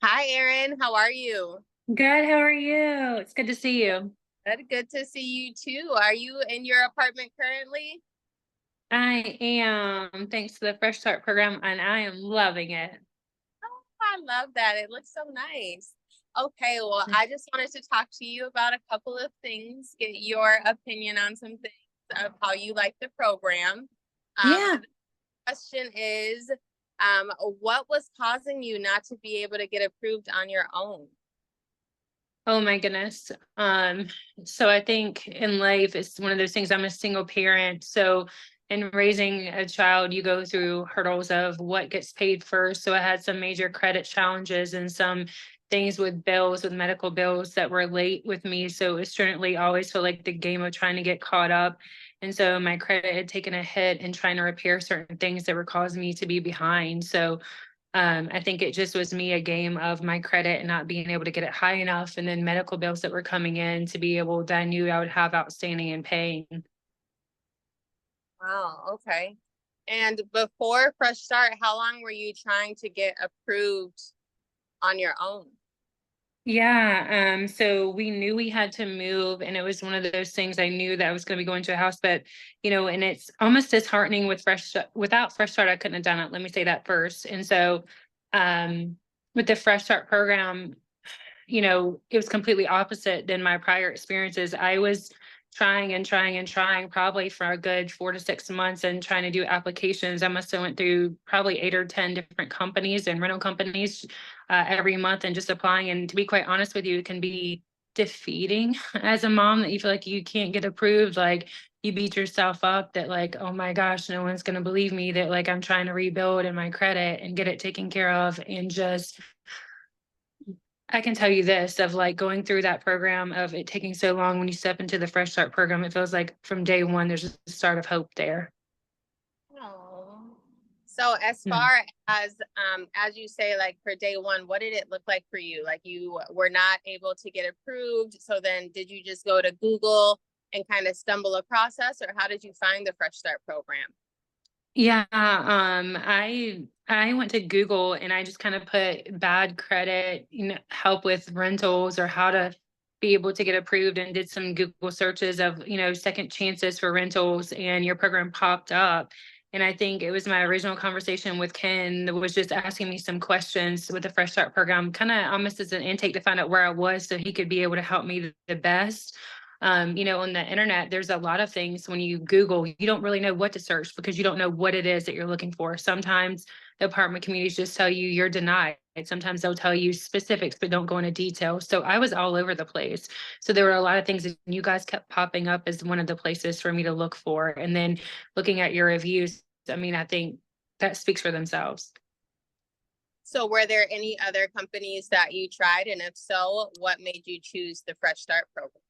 Hi, Erin. How are you? Good, how are you? It's good to see you. Good to see you too. Are you in your apartment currently? I am, thanks to the Fresh Start program, and I am loving it. Oh, I love that. It looks so nice. Okay, well, I just wanted to talk to you about a couple of things, get your opinion on some things of how you like the program. Yeah. The question is, what was causing you not to be able to get approved on your own? Oh my goodness. So I think in life it's one of those things. I'm a single parent. So in raising a child, you go through hurdles of what gets paid first. So I had some major credit challenges and some things with bills, with medical bills that were late with me. So it's certainly always felt like the game of trying to get caught up. And so my credit had taken a hit and trying to repair certain things that were causing me to be behind. So I think it just was me a game of my credit and not being able to get it high enough, and then medical bills that were coming in to be able that I knew I would have outstanding and paying. Wow, okay. And before Fresh Start, how long were you trying to get approved on your own? Yeah, so we knew we had to move, and it was one of those things I knew that I was going to be going to a house, but and it's almost disheartening with without Fresh Start, I couldn't have done it. Let me say that first. And so, um, with the Fresh Start program, it was completely opposite than my prior experiences. I was trying and trying and trying probably for a good 4 to 6 months and trying to do applications. I must have went through probably 8 or 10 different companies and rental companies every month and just applying. And to be quite honest with you, it can be defeating as a mom that you feel like you can't get approved. Like you beat yourself up that like, oh my gosh, no one's going to believe me that like I'm trying to rebuild in my credit and get it taken care of, and just I can tell you this of like going through that program of it taking so long. When you step into the Fresh Start program, it feels like from day one, there's a start of hope there. Oh. So as Mm. far as you say, like for day one, what did it look like for you? Like you were not able to get approved. So then did you just go to Google and kind of stumble across us, or how did you find the Fresh Start program? Yeah, I went to Google and I just kind of put bad credit, help with rentals or how to be able to get approved, and did some Google searches of, second chances for rentals, and your program popped up. And I think it was my original conversation with Ken that was just asking me some questions with the Fresh Start program, kind of almost as an intake to find out where I was so he could be able to help me the best. On the internet, there's a lot of things when you Google, you don't really know what to search because you don't know what it is that you're looking for. Sometimes the apartment communities just tell you you're denied. Sometimes they'll tell you specifics, but don't go into detail. So I was all over the place. So there were a lot of things that you guys kept popping up as one of the places for me to look for. And then looking at your reviews, I mean, I think that speaks for themselves. So were there any other companies that you tried? And if so, what made you choose the Fresh Start program?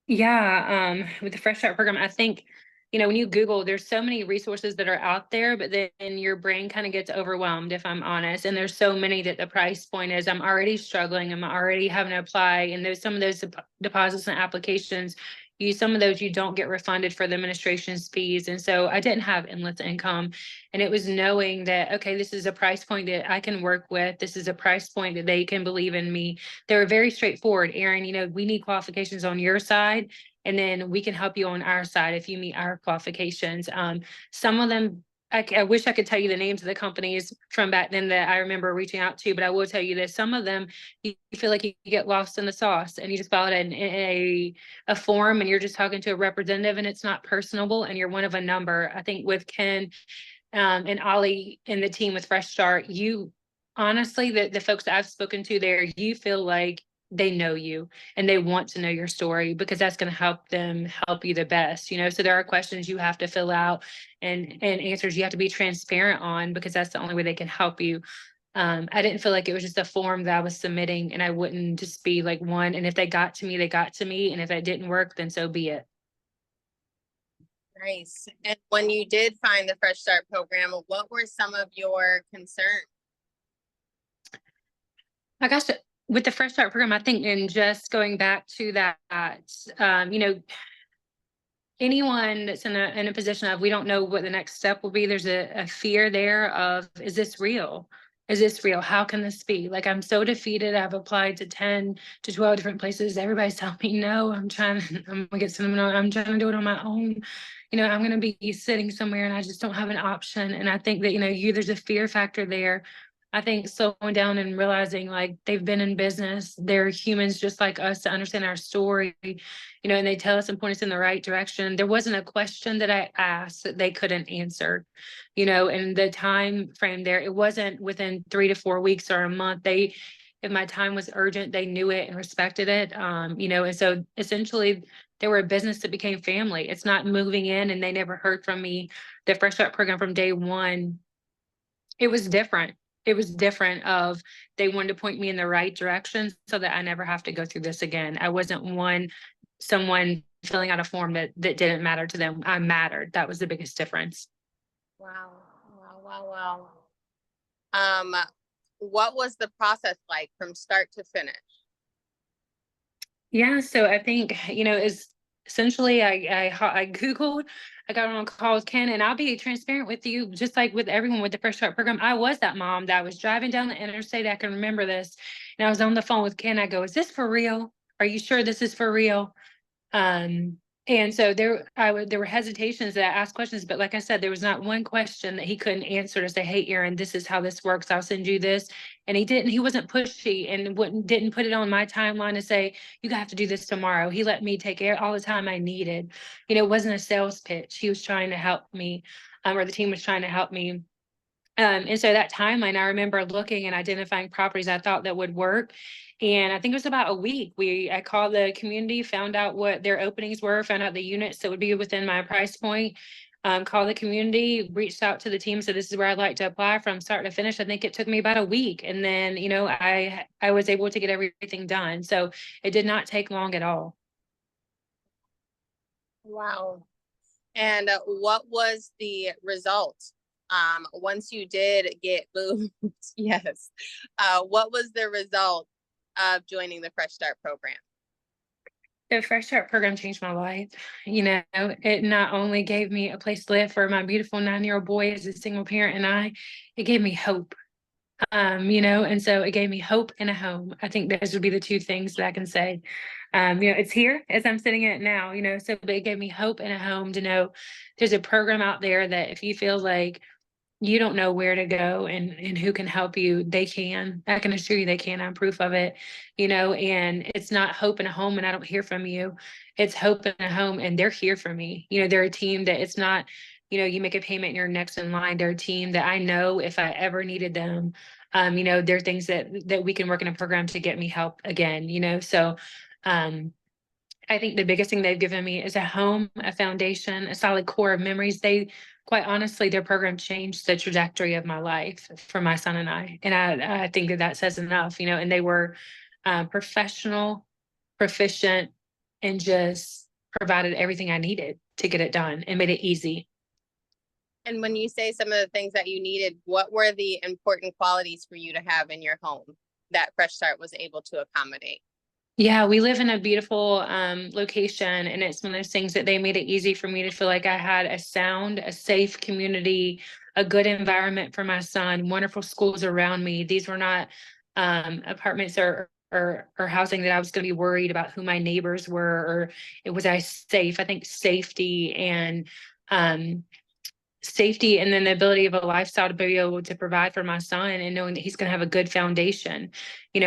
Yeah, with the Fresh Start program, I think, when you Google, there's so many resources that are out there, but then your brain kind of gets overwhelmed, if I'm honest. And there's so many that the price point is, I'm already struggling, I'm already having to apply. And there's some of those deposits and applications, some of those you don't get refunded for the administration's fees. And so I didn't have endless income. And it was knowing that, okay, this is a price point that I can work with. This is a price point that they can believe in me. They were very straightforward. Aaron, we need qualifications on your side, and then we can help you on our side if you meet our qualifications. Some of them, I wish I could tell you the names of the companies from back then that I remember reaching out to, but I will tell you this: some of them, you feel like you get lost in the sauce, and you just fill out a form, and you're just talking to a representative, and it's not personable, and you're one of a number. I think with Ken and Ollie and the team with Fresh Start, you honestly, the folks that I've spoken to there, you feel like they know you and they want to know your story because that's going to help them help you the best. So there are questions you have to fill out, and answers you have to be transparent on, because that's the only way they can help you. I didn't feel like it was just a form that I was submitting, and I wouldn't just be like one. And if they got to me, they got to me. And if that didn't work, then so be it. Nice. And when you did find the Fresh Start program, what were some of your concerns? I gosh, with the Fresh Start program, I think, and just going back to that, um, you know, anyone that's in a position of we don't know what the next step will be, there's a fear there of, is this real? Is this real? How can this be? Like, I'm so defeated. I've applied to 10 to 12 different places. Everybody's telling me no. I'm gonna get some, I'm trying to do it on my own. I'm gonna be sitting somewhere and I just don't have an option. And I think that, there's a fear factor there. I think slowing down and realizing like they've been in business, they're humans just like us to understand our story, and they tell us and point us in the right direction. There wasn't a question that I asked that they couldn't answer, and the time frame there, it wasn't within 3 to 4 weeks or a month. If my time was urgent, they knew it and respected it. And so essentially they were a business that became family. It's not moving in and they never heard from me. The Fresh Start program from day one, it was different. It was different of they wanted to point me in the right direction so that I never have to go through this again. I wasn't someone filling out a form that didn't matter to them. I mattered. That was the biggest difference. Wow. Wow. What was the process like from start to finish? Yeah, so I think, is essentially I Googled, I got on a call with Ken, and I'll be transparent with you, just like with everyone with the Fresh Start program. I was that mom that was driving down the interstate. I can remember this. And I was on the phone with Ken. I go, "Is this for real? Are you sure this is for real?" Um, and so there were hesitations that I asked questions, but like I said, there was not one question that he couldn't answer to say, "Hey, Erin, this is how this works. I'll send you this." And he wasn't pushy and didn't put it on my timeline to say, "You have to do this tomorrow." He let me take all the time I needed. It wasn't a sales pitch. He was trying to help me, or the team was trying to help me. And so that timeline, I remember looking and identifying properties I thought that would work. And I think it was about a week. I called the community, found out what their openings were, found out the units that would be within my price point, called the community, reached out to the team. So this is where I'd like to apply from start to finish. I think it took me about a week. And then, I was able to get everything done. So it did not take long at all. Wow. And what was the result? Once you did get moved, yes. What was the result of joining the Fresh Start program? The Fresh Start program changed my life. It not only gave me a place to live for my beautiful 9-year-old boy as a single parent it gave me hope. And so it gave me hope and a home. I think those would be the two things that I can say. It's here as I'm sitting in it now, but it gave me hope and a home to know there's a program out there that if you feel like you don't know where to go and who can help you, they can. I can assure you they can. I'm proof of it, and it's not hope in a home and I don't hear from you. It's hope in a home and they're here for me. They're a team that it's not, you make a payment and you're next in line. They're a team that I know if I ever needed them, there are things that we can work in a program to get me help again, so I think the biggest thing they've given me is a home, a foundation, a solid core of memories. Quite honestly, their program changed the trajectory of my life for my son and I. And I think that says enough, and they were professional, proficient, and just provided everything I needed to get it done and made it easy. And when you say some of the things that you needed, what were the important qualities for you to have in your home that Fresh Start was able to accommodate? Yeah, we live in a beautiful location, and it's one of those things that they made it easy for me to feel like I had a safe community, a good environment for my son, wonderful schools around me. These were not apartments or housing that I was going to be worried about who my neighbors were, or it was I safe. I think um, safety and then the ability of a lifestyle to be able to provide for my son and knowing that he's going to have a good foundation,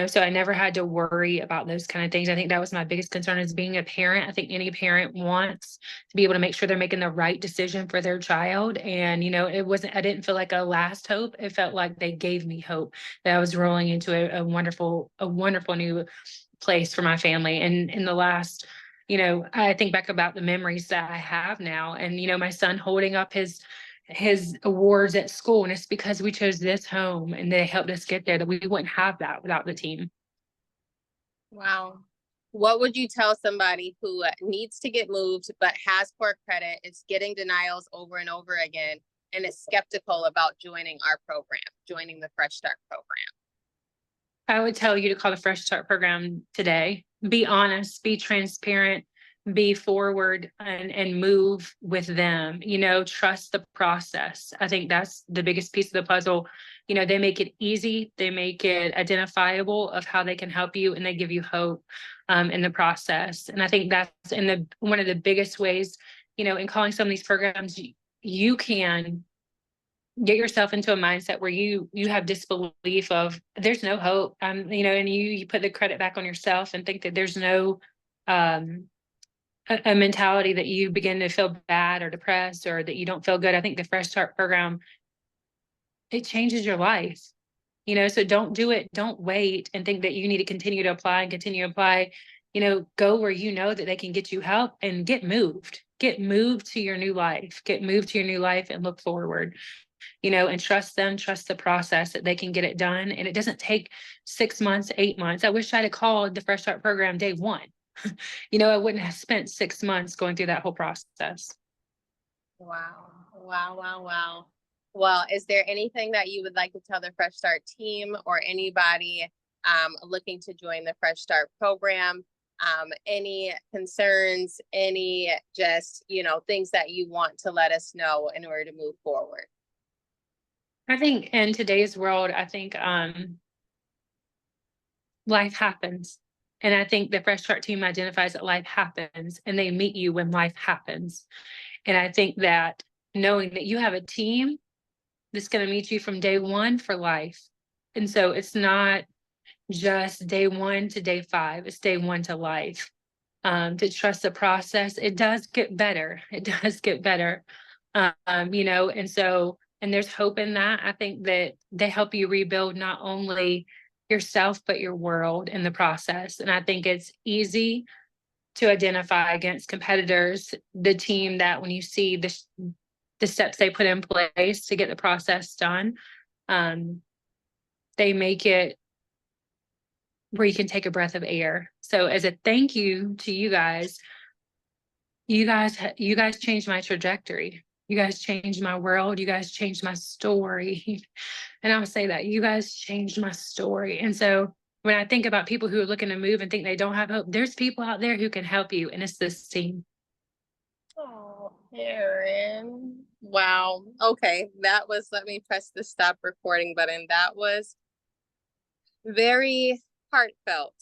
so I never had to worry about those kind of things. I think that was my biggest concern as being a parent. I think any parent wants to be able to make sure they're making the right decision for their child. And, I didn't feel like a last hope. It felt like they gave me hope that I was rolling into a wonderful new place for my family. And in the last, I think back about the memories that I have now and, my son holding up his awards at school. And it's because we chose this home and they helped us get there that we wouldn't have that without the team. Wow. What would you tell somebody who needs to get moved, but has poor credit, is getting denials over and over again, and is skeptical about joining our program, joining the Fresh Start program? I would tell you to call the Fresh Start program today. Be honest, be transparent, be forward and move with them, trust the process. I think that's the biggest piece of the puzzle. They make it easy, they make it identifiable of how they can help you, and they give you hope in the process. And I think that's one of the biggest ways, in calling some of these programs, you can get yourself into a mindset where you have disbelief of there's no hope, and you put the credit back on yourself and think that there's no a mentality that you begin to feel bad or depressed, or that you don't feel good. I think the Fresh Start program, it changes your life, so don't do it. Don't wait and think that you need to continue to apply and continue to apply. Go where that they can get you help, and get moved to your new life, and look forward, and trust them, trust the process that they can get it done. And it doesn't take 6 months, 8 months. I wish I'd have called the Fresh Start program day one. I wouldn't have spent 6 months going through that whole process. Wow. Wow. Wow. Wow. Well, is there anything that you would like to tell the Fresh Start team or anybody looking to join the Fresh Start program? Any concerns, any just, things that you want to let us know in order to move forward? I think in today's world, I think life happens. And I think the Fresh Start team identifies that life happens, and they meet you when life happens. And I think that knowing that you have a team that's going to meet you from day one for life. And so it's not just day 1 to day 5, it's day 1 to life. To trust the process, it does get better. It does get better. And there's hope in that. I think that they help you rebuild not only yourself, but your world in the process. And I think it's easy to identify against competitors, the team that when you see the steps they put in place to get the process done, they make it where you can take a breath of air. So as a thank you to you guys changed my trajectory. You guys changed my world. You guys changed my story. And I would say that you guys changed my story. And so when I think about people who are looking to move and think they don't have hope, there's people out there who can help you. And it's this team. Oh, Erin. Wow. Okay. Let me press the stop recording button. That was very heartfelt.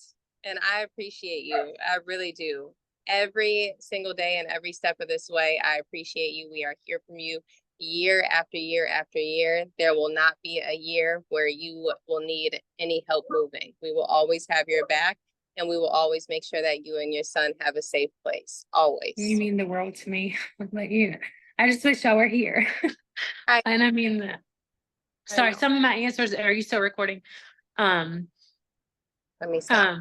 And I appreciate you. I really do. Every single day and every step of this way, I appreciate you. We are here from you year after year after year. There will not be a year where you will need any help moving. We will always have your back, and we will always make sure that you and your son have a safe place. Always. You mean the world to me. Like, I just wish y'all were here. And I mean that. Sorry, some of my answers, are you still recording? Let me stop.